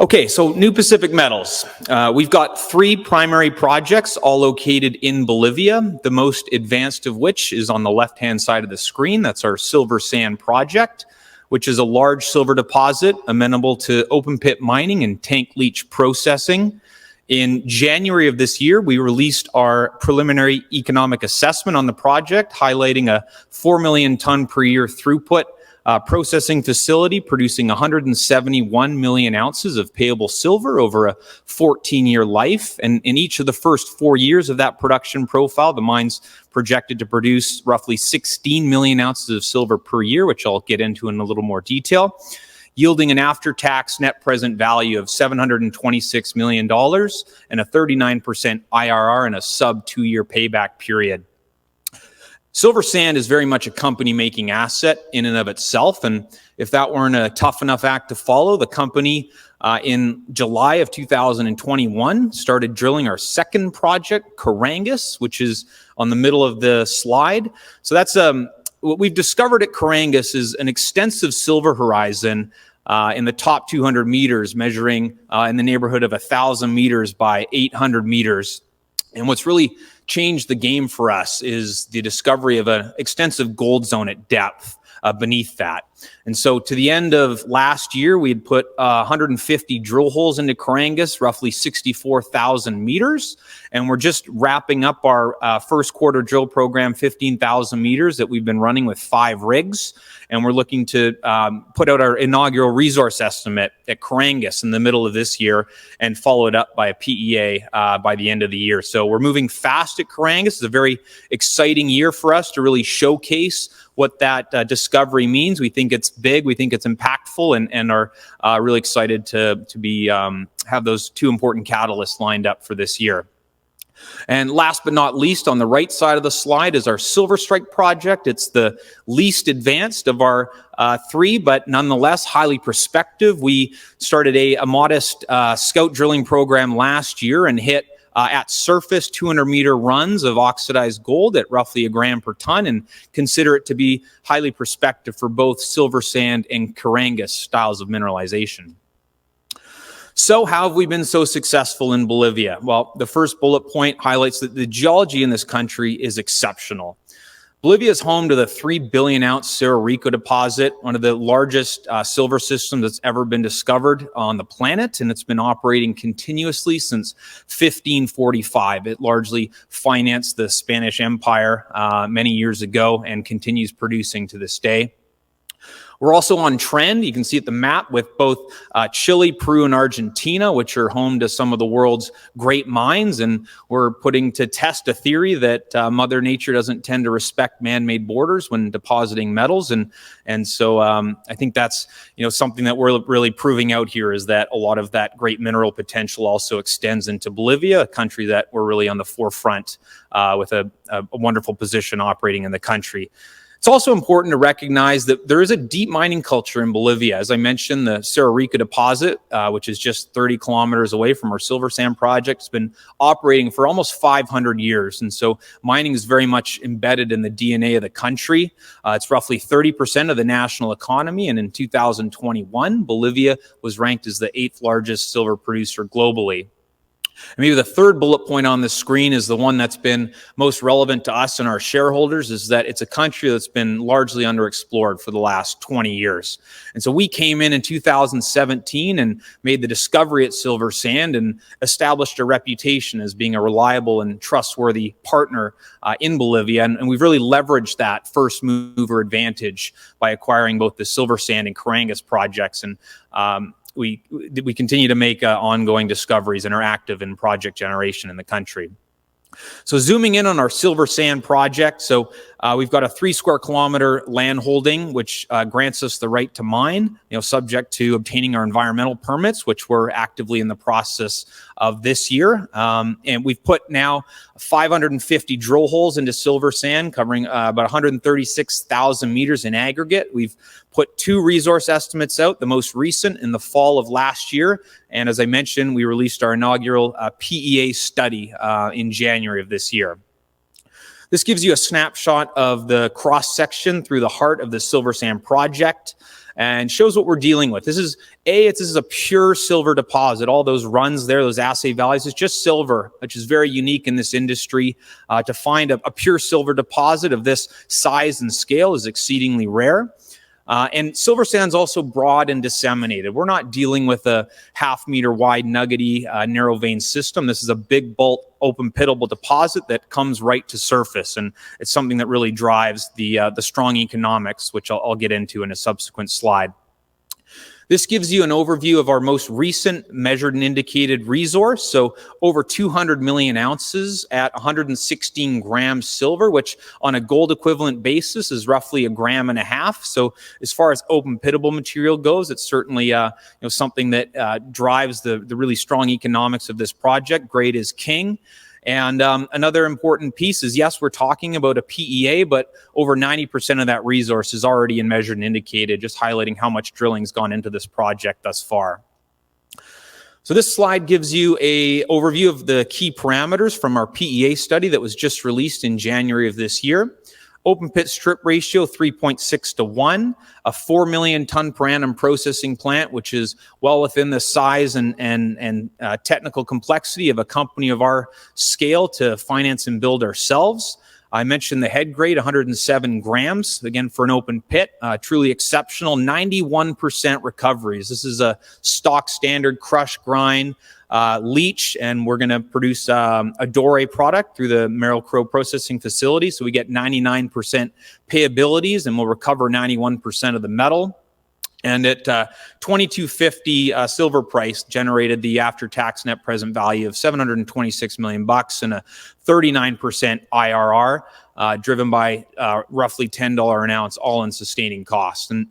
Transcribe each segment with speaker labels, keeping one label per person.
Speaker 1: Okay, so New Pacific Metals. We've got three primary projects, all located in Bolivia, the most advanced of which is on the left-hand side of the screen. That's our silver sand project, which is a large silver deposit amenable to open pit mining and tank leach processing. In January of this year, we released our preliminary economic assessment on the project, highlighting a 4 million ton per year throughput processing facility producing 171 million ounces of payable silver over a 14-year life. And in each of the first 4 years of that production profile, the mine's projected to produce roughly 16 million ounces of silver per year, which I'll get into in a little more detail, yielding an after-tax net present value of $726 million and a 39% IRR in a sub-2-year payback period. Silver sand is very much a company-making asset in and of itself, and if that weren't a tough enough act to follow, the company in July of 2021 started drilling our second project, Carangas, which is on the middle of the slide. So that's what we've discovered at Carangas is an extensive silver horizon in the top 200 meters, measuring in the neighborhood of 1,000 meters by 800 meters. And what's really changed the game for us is the discovery of an extensive gold zone at depth beneath that. And so to the end of last year, we had put 150 drill holes into Carangas, roughly 64,000 meters. And we're just wrapping up our first quarter drill program, 15,000 meters that we've been running with 5 rigs. And we're looking to put out our inaugural resource estimate at Carangas in the middle of this year and follow it up by a PEA by the end of the year. So we're moving fast at Carangas. It's a very exciting year for us to really showcase what that discovery means. We think it's big, we think it's impactful, and are really excited to be have those two important catalysts lined up for this year. And last but not least, on the right side of the slide is our Silver Strike project. It's the least advanced of our three, but nonetheless highly prospective. We started a modest scout drilling program last year and hit at surface 200-meter runs of oxidized gold at roughly a gram per ton, and consider it to be highly prospective for both silver sand and Carangas styles of mineralization. So how have we been so successful in Bolivia? Well, the first bullet point highlights that the geology in this country is exceptional. Bolivia is home to the 3 billion ounce Cerro Rico deposit, one of the largest silver systems that's ever been discovered on the planet, and it's been operating continuously since 1545. It largely financed the Spanish Empire many years ago and continues producing to this day. We're also on trend. You can see at the map with both Chile, Peru, and Argentina, which are home to some of the world's great mines. And we're putting to test a theory that Mother Nature doesn't tend to respect man-made borders when depositing metals. And so I think that's something that we're really proving out here, is that a lot of that great mineral potential also extends into Bolivia, a country that we're really on the forefront with a wonderful position operating in the country. It's also important to recognize that there is a deep mining culture in Bolivia. As I mentioned, the Cerro Rico deposit, which is just 30 kilometers away from our silver sand project, has been operating for almost 500 years. And so mining is very much embedded in the DNA of the country. It's roughly 30% of the national economy. And in 2021, Bolivia was ranked as the 8th largest silver producer globally. And maybe the third bullet point on the screen is the one that's been most relevant to us and our shareholders, is that it's a country that's been largely underexplored for the last 20 years. And so we came in 2017 and made the discovery at Silver Sand and established a reputation as being a reliable and trustworthy partner in Bolivia. And we've really leveraged that first mover advantage by acquiring both the Silver Sand and Carangas projects. And we continue to make ongoing discoveries and are active in project generation in the country. So zooming in on our Silver Sand project, so we've got a 3 square kilometer land holding, which grants us the right to mine, subject to obtaining our environmental permits, which we're actively in the process of this year. And we've put now 550 drill holes into Silver Sand, covering about 136,000 meters in aggregate. We've put 2 resource estimates out, the most recent in the fall of last year. And as I mentioned, we released our inaugural PEA study in January of this year. This gives you a snapshot of the cross-section through the heart of the Silver Sand project. and shows what we're dealing with. This is a pure silver deposit. All those runs there, those assay values, it's just silver, which is very unique in this industry. To find a pure silver deposit of this size and scale is exceedingly rare. And silver sand's also broad and disseminated. We're not dealing with a half-meter wide nuggety narrow vein system. This is a big bulk open pitable deposit that comes right to surface, and it's something that really drives the strong economics, which I'll get into in a subsequent slide. This gives you an overview of our most recent measured and indicated resource. So over 200 million ounces at 116 grams silver, which on a gold equivalent basis is roughly 1.5 grams. So as far as open pitable material goes, it's certainly something that drives the really strong economics of this project. Grade is king. And another important piece is, yes, we're talking about a PEA, but over 90% of that resource is already in measured and indicated, just highlighting how much drilling's gone into this project thus far. So this slide gives you an overview of the key parameters from our PEA study that was just released in January of this year. Open pit strip ratio 3.6 to 1, a 4 million ton per annum processing plant, which is well within the size and technical complexity of a company of our scale to finance and build ourselves. I mentioned the head grade, 107 grams, again for an open pit, truly exceptional, 91% recoveries. This is a stock standard crush grind leach, and we're going to produce a doré product through the Merrill-Crowe processing facility. So we get 99% payabilities, and we'll recover 91% of the metal. And at $22.50 silver price, generated the after-tax net present value of $726 million and a 39% IRR, driven by roughly $10 an ounce all-in sustaining costs. And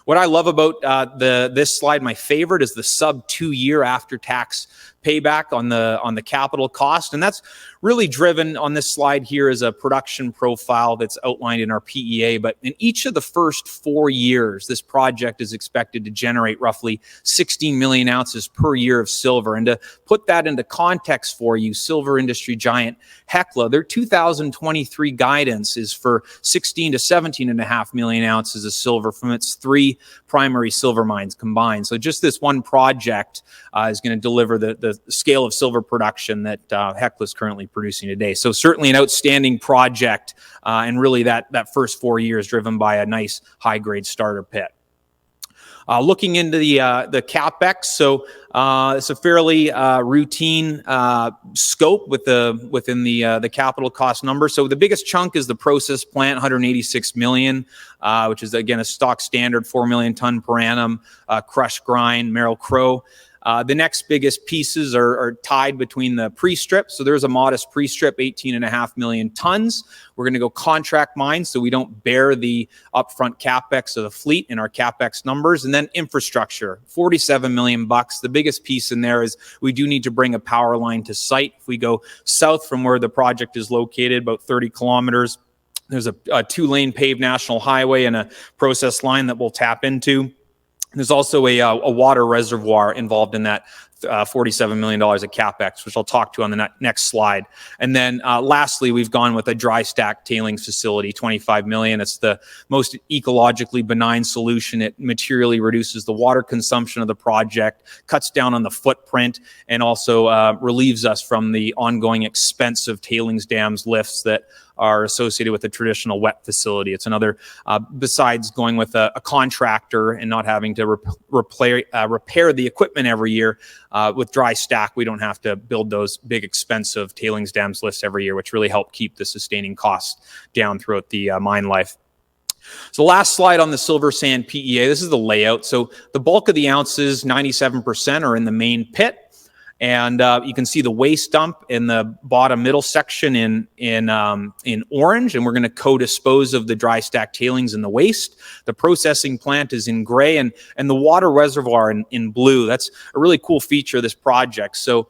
Speaker 1: what I love about this slide, my favorite, is the sub 2-year after-tax payback on the capital cost, and that's really driven on this slide here is a production profile that's outlined in our PEA. But in each of the first 4 years, this project is expected to generate roughly 16 million ounces per year of silver. And to put that into context for you, silver industry giant Hecla, their 2023 guidance is for 16 to 17.5 million ounces of silver from its 3 primary silver mines combined. So just this one project is going to deliver the scale of silver production that Hecla is currently producing today. So certainly an outstanding project, and really that first 4 years driven by a nice high-grade starter pit. Looking into the CapEx, so it's a fairly routine scope within the capital cost number. So the biggest chunk is the process plant, 186 million, which is again a stock standard 4 million ton per annum crush grind Merrill-Crowe. The next biggest pieces are tied between the pre-strip. So there's a modest pre-strip, 18.5 million tons. We're going to go contract mine so we don't bear the upfront CapEx of the fleet in our CapEx numbers. And then infrastructure, 47 million bucks. The biggest piece in there is we do need to bring a power line to site. If we go south from where the project is located, about 30 kilometers, there's a 2-lane paved national highway and a process line that we'll tap into. There's also a water reservoir involved in that $47 million of CapEx, which I'll talk to on the next slide. And then lastly, we've gone with a dry stack tailings facility, 25 million. It's the most ecologically benign solution. It materially reduces the water consumption of the project, cuts down on the footprint, and also relieves us from the ongoing expensive tailings dams lifts that are associated with a traditional wet facility. It's another, besides going with a contractor and not having to repair the equipment every year, with dry stack, we don't have to build those big expensive tailings dams lifts every year, which really help keep the sustaining costs down throughout the mine life. So last slide on the silver sand PEA, this is the layout. So the bulk of the ounces, 97%, are in the main pit. And you can see the waste dump in the bottom middle section in orange, and we're going to co-dispose of the dry stack tailings in the waste. The processing plant is in gray, and the water reservoir in blue. That's a really cool feature of this project. So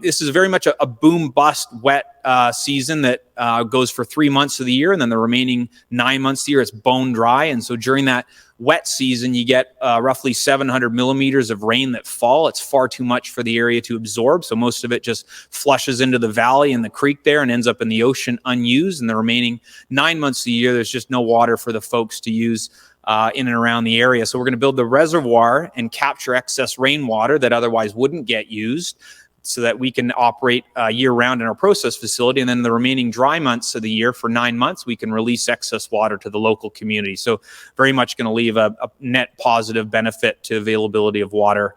Speaker 1: this is very much a boom-bust wet season that goes for 3 months of the year, and then the remaining 9 months of the year it's bone dry. And so during that wet season, you get roughly 700 millimeters of rain that fall. It's far too much for the area to absorb, so most of it just flushes into the valley and the creek there and ends up in the ocean unused. And the remaining 9 months of the year, there's just no water for the folks to use in and around the area. So we're going to build the reservoir and capture excess rainwater that otherwise wouldn't get used, so that we can operate year-round in our process facility. And then the remaining dry months of the year, for 9 months, we can release excess water to the local community. So very much going to leave a net positive benefit to availability of water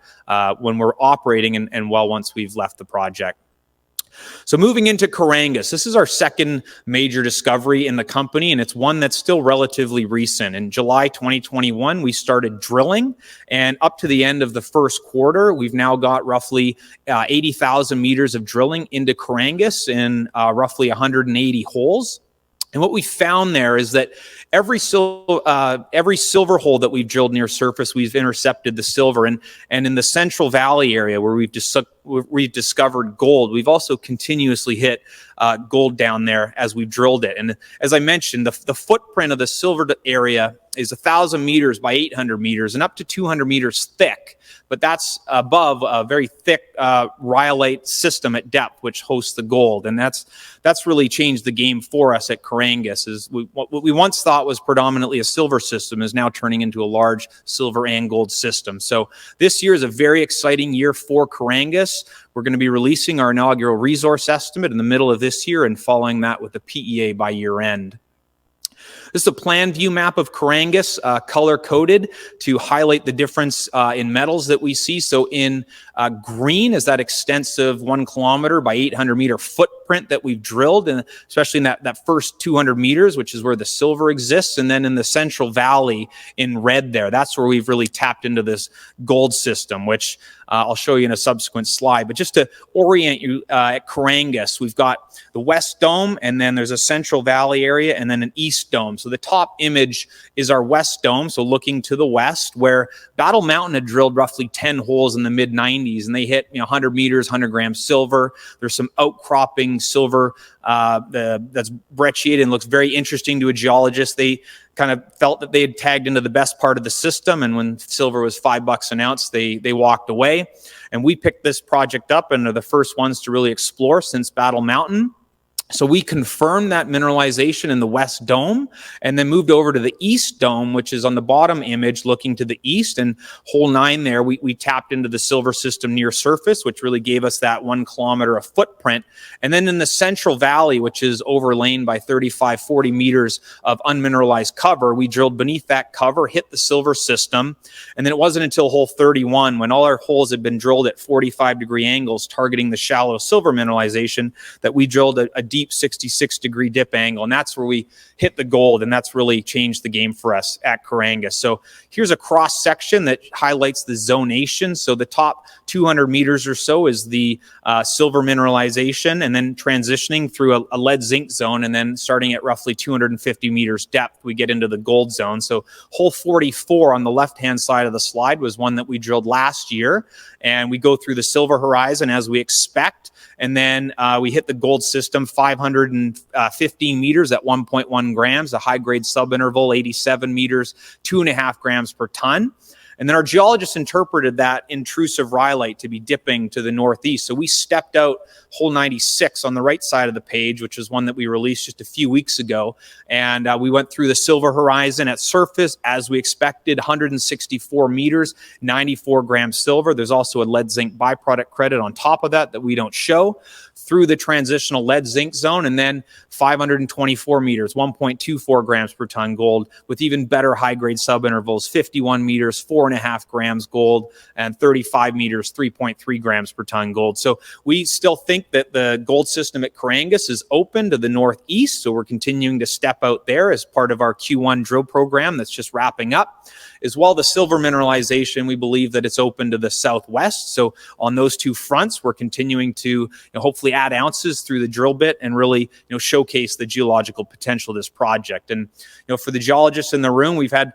Speaker 1: when we're operating and well once we've left the project. So moving into Carangas, this is our second major discovery in the company, and it's one that's still relatively recent. In July 2021, we started drilling, and up to the end of the first quarter, we've now got roughly 80,000 meters of drilling into Carangas in roughly 180 holes. And what we found there is that every silver hole that we've drilled near surface, we've intercepted the silver. And in the Central Valley area where we've discovered gold, we've also continuously hit gold down there as we've drilled it. And as I mentioned, the footprint of the silver area is 1,000 meters by 800 meters and up to 200 meters thick. But that's above a very thick rhyolite system at depth, which hosts the gold. And that's really changed the game for us at Carangas. What we once thought was predominantly a silver system is now turning into a large silver and gold system. So this year is a very exciting year for Carangas. We're going to be releasing our inaugural resource estimate in the middle of this year and following that with the PEA by year end. This is a plan view map of Carangas, color-coded to highlight the difference in metals that we see. So in green is that extensive 1 kilometer by 800 meter footprint that we've drilled, and especially in that first 200 meters, which is where the silver exists. And then in the Central Valley in red there, that's where we've really tapped into this gold system, which I'll show you in a subsequent slide. But just to orient you at Carangas, we've got the West Dome, and then there's a Central Valley area, and then an East Dome. So the top image is our West Dome, so looking to the west, where Battle Mountain had drilled roughly 10 holes in the mid-90s, and they hit 100 meters, 100 grams silver. There's some outcropping silver that's brecciated and looks very interesting to a geologist. They kind of felt that they had tagged into the best part of the system, and when silver was $5 an ounce, they walked away. And we picked this project up and are the first ones to really explore since Battle Mountain. So we confirmed that mineralization in the West Dome and then moved over to the East Dome, which is on the bottom image looking to the east. And hole 9 there, we tapped into the silver system near surface, which really gave us that 1 kilometer of footprint. And then in the Central Valley, which is overlain by 35, 40 meters of unmineralized cover, we drilled beneath that cover, hit the silver system. And then it wasn't until hole 31, when all our holes had been drilled at 45-degree angles targeting the shallow silver mineralization, that we drilled a deep 66-degree dip angle, and that's where we hit the gold, and that's really changed the game for us at Carangas. So here's a cross section that highlights the zonation. So the top 200 meters or so is the silver mineralization, and then transitioning through a lead zinc zone, and then starting at roughly 250 meters depth, we get into the gold zone. So hole 44 on the left-hand side of the slide was one that we drilled last year, and we go through the silver horizon as we expect. And then we hit the gold system, 515 meters at 1.1 grams, a high-grade subinterval, 87 meters, 2.5 grams per ton. And then our geologists interpreted that intrusive rhyolite to be dipping to the northeast. So we stepped out hole 96 on the right side of the page, which is one that we released just a few weeks ago. And we went through the silver horizon at surface as we expected, 164 meters, 94 grams silver. There's also a lead zinc byproduct credit on top of that we don't show, through the transitional lead zinc zone, and then 524 meters, 1.24 grams per ton gold, with even better high-grade subintervals, 51 meters, 4.5 grams gold, and 35 meters, 3.3 grams per ton gold. So we still think that the gold system at Carangas is open to the northeast, so we're continuing to step out there as part of our Q1 drill program that's just wrapping up. As well, the silver mineralization, we believe that it's open to the southwest. So on those two fronts, we're continuing to hopefully add ounces through the drill bit and really showcase the geological potential of this project. And for the geologists in the room, we've had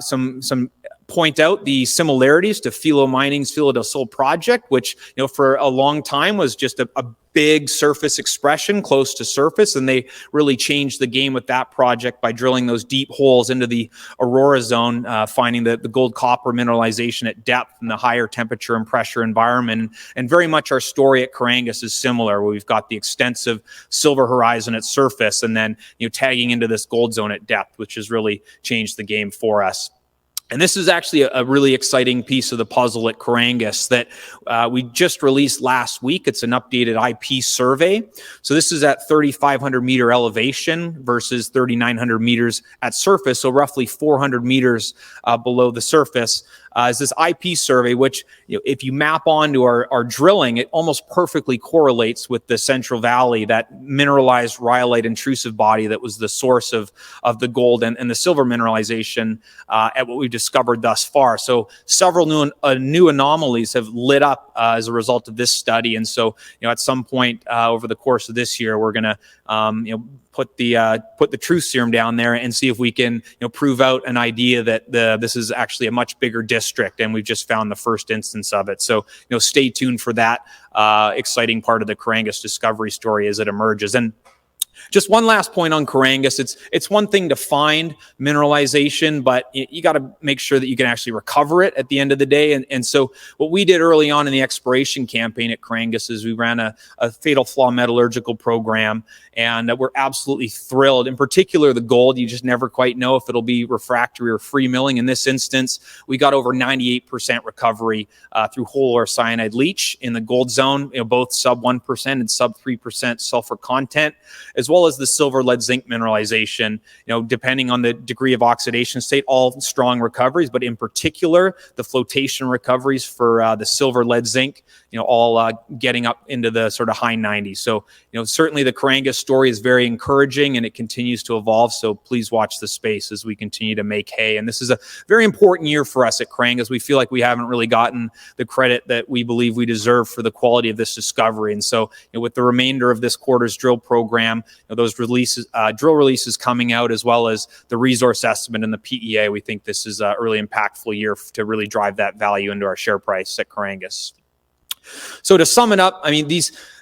Speaker 1: some point out the similarities to Filo Mining's Filo del Sol project, which, for a long time was just a big surface expression close to surface, and they really changed the game with that project by drilling those deep holes into the Aurora zone, finding the gold copper mineralization at depth in the higher temperature and pressure environment. And very much our story at Carangas is similar, where we've got the extensive silver horizon at surface and then tagging into this gold zone at depth, which has really changed the game for us. And this is actually a really exciting piece of the puzzle at Carangas that we just released last week. It's an updated IP survey. So this is at 3,500 meter elevation versus 3,900 meters at surface, so roughly 400 meters below the surface. Is this IP survey, which, if you map onto our drilling, it almost perfectly correlates with the Central Valley, that mineralized rhyolite intrusive body that was the source of the gold and the silver mineralization at what we've discovered thus far. So several new anomalies have lit up as a result of this study. And so, at some point over the course of this year, we're going to put the truth serum down there and see if we can prove out an idea that this is actually a much bigger district, and we've just found the first instance of it. So stay tuned for that exciting part of the Carangas discovery story as it emerges. And just one last point on Carangas. It's one thing to find mineralization, but you got to make sure that you can actually recover it at the end of the day. And so what we did early on in the exploration campaign at Carangas is we ran a fatal flaw metallurgical program, and we're absolutely thrilled. In particular, the gold, you just never quite know if it'll be refractory or free milling. In this instance, we got over 98% recovery through whole ore cyanide leach in the gold zone, both sub 1% and sub 3% sulfur content, as well as the silver lead zinc mineralization, depending on the degree of oxidation state, all strong recoveries, but in particular, the flotation recoveries for the silver lead zinc, all getting up into the sort of high 90s. So, certainly the Carangas story is very encouraging and it continues to evolve. So please watch the space as we continue to make hay. And this is a very important year for us at Carangas. We feel like we haven't really gotten the credit that we believe we deserve for the quality of this discovery. And so, with the remainder of this quarter's drill program, those releases, drill releases coming out, as well as the resource estimate and the PEA, we think this is a really impactful year to really drive that value into our share price at Carangas. So to sum it up,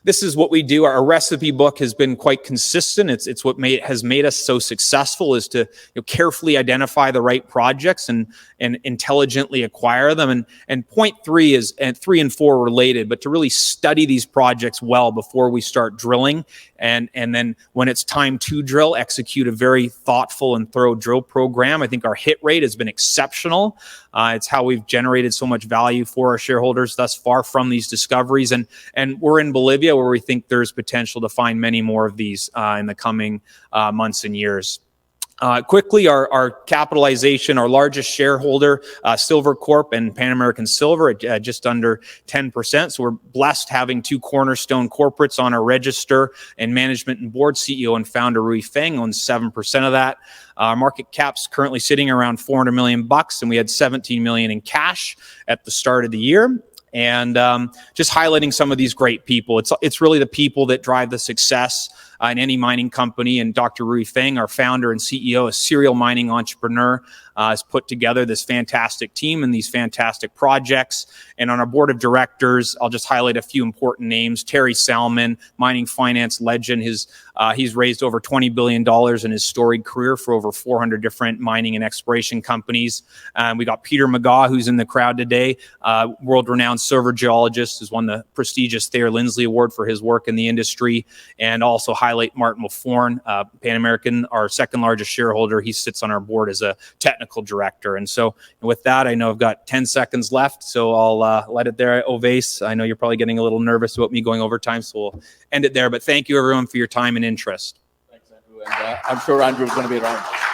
Speaker 1: this is what we do. Our recipe book has been quite consistent. It's what has made us so successful, is to carefully identify the right projects and intelligently acquire them. And point three is, and 3 and 4 related, but to really study these projects well before we start drilling. And then when it's time to drill, execute a very thoughtful and thorough drill program. I think our hit rate has been exceptional. It's how we've generated so much value for our shareholders thus far from these discoveries. And we're in Bolivia, where we think there's potential to find many more of these in the coming months and years. Quickly, our capitalization, our largest shareholder, Silver Corp and Pan American Silver, at just under 10%. So we're blessed having 2 cornerstone corporates on our register, and management and board. CEO and founder Rui Feng owns 7% of that. Our market cap's currently sitting around $400 million, and we had $17 million in cash at the start of the year. And just highlighting some of these great people. It's really the people that drive the success in any mining company. And Dr. Rui Feng, our founder and CEO, a serial mining entrepreneur, has put together this fantastic team and these fantastic projects. And on our board of directors, I'll just highlight a few important names. Terry Salmon, mining finance legend. He's raised over $20 billion in his storied career for over 400 different mining and exploration companies. We got Peter McGaw, who's in the crowd today, world-renowned silver geologist, who's won the prestigious Thayer Lindsley Award for his work in the industry. And also highlight Martin Laforne, Pan American, our second largest shareholder. He sits on our board as a technical director. And so with that, I know I've got 10 seconds left, so I'll let it there. Ovais, I know you're probably getting a little nervous about me going over time, so we'll end it there. But thank you, everyone, for your time and interest.
Speaker 2: Thanks, Andrew. And I'm sure Andrew's going to be around.